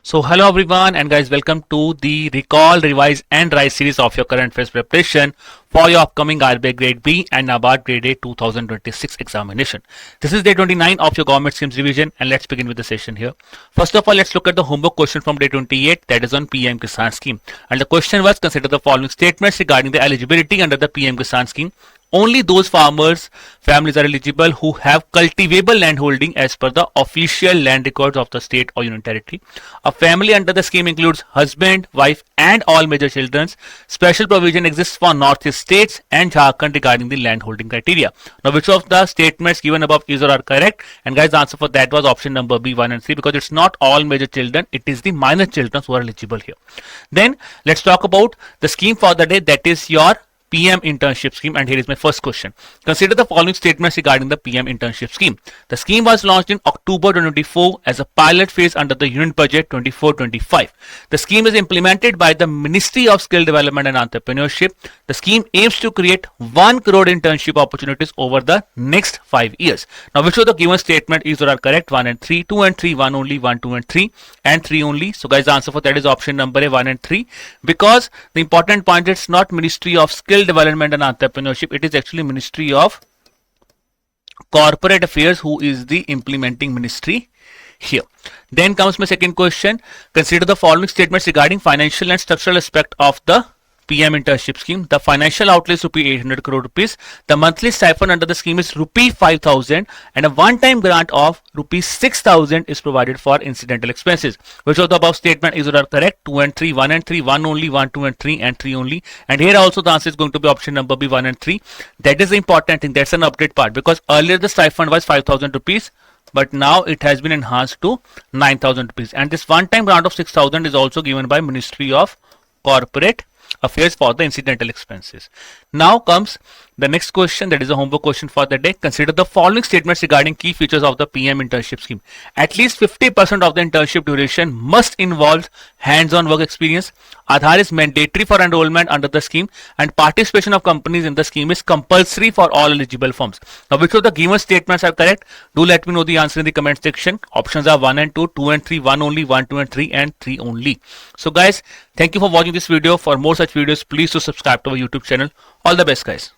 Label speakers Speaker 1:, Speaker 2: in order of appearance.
Speaker 1: So hello everyone and guys, welcome to the Recall, Revise and Rise series of your current affairs preparation for your upcoming RBI Grade B and NABARD Grade A 2026 examination. This is day 29 of your government schemes revision and let's begin with the session here. First of all, let's look at the homework question from day 28, that is on PM Kisan scheme. And the question was, consider the following statements regarding the eligibility under the PM Kisan scheme. Only those farmers families are eligible who have cultivable land holding as per the official land records of the state or union territory. A family under the scheme includes husband, wife and all major children. Special provision exists for northeast states and Jharkhand regarding the land holding criteria. Now, which of the statements given above is or are correct? And guys, the answer for that was option number B, 1 and 3, because it's not all major children, it is the minor children who are eligible here. Then let's talk about the scheme for the day, that is your PM internship scheme, and here is my first question. Consider the following statements regarding the PM internship scheme. The scheme was launched in October 2024 as a pilot phase under the Union Budget 24-25. The scheme is implemented by the Ministry of Skill Development and Entrepreneurship. The scheme aims to create 1 crore internship opportunities over the next 5 years. Now, which of the given statement is or are correct? 1 and 3, 2 and 3, 1 only, 1, 2 and 3, and 3 only. So guys, the answer for that is option number A, 1 and 3, because the important point is not Ministry of Skill Development and Entrepreneurship, it is actually Ministry of Corporate Affairs who is the implementing ministry here. Then comes my second question. Consider the following statements regarding financial and structural aspect of the PM internship scheme. The financial outlay is rupee 800 crore rupees. The monthly stipend under the scheme is rupee 5,000 and a one-time grant of rupee 6,000 is provided for incidental expenses. Which of the above statement is or are correct? 2 and 3, 1 and 3, 1 only, 1, 2 and 3, and 3 only. And here also the answer is going to be option number B, 1 and 3. That is the important thing. That's an update part, because earlier the stipend was 5,000 rupees. But now it has been enhanced to 9,000 rupees. And this one-time grant of 6,000 is also given by Ministry of Corporate Affairs for the incidental expenses. Now comes the next question, that is a homework question for the day. Consider the following statements regarding key features of the PM internship scheme. At least 50% of the internship duration must involve hands-on work experience. Aadhaar is mandatory for enrollment under the scheme, and participation of companies in the scheme is compulsory for all eligible firms. Now, which of the given statements are correct? Do let me know the answer in the comment section. Options are 1 and 2, 2 and 3, 1 only, 1, 2 and 3, and 3 only. So guys, thank you for watching this video. For more such videos, please do subscribe to our YouTube channel. All the best, guys.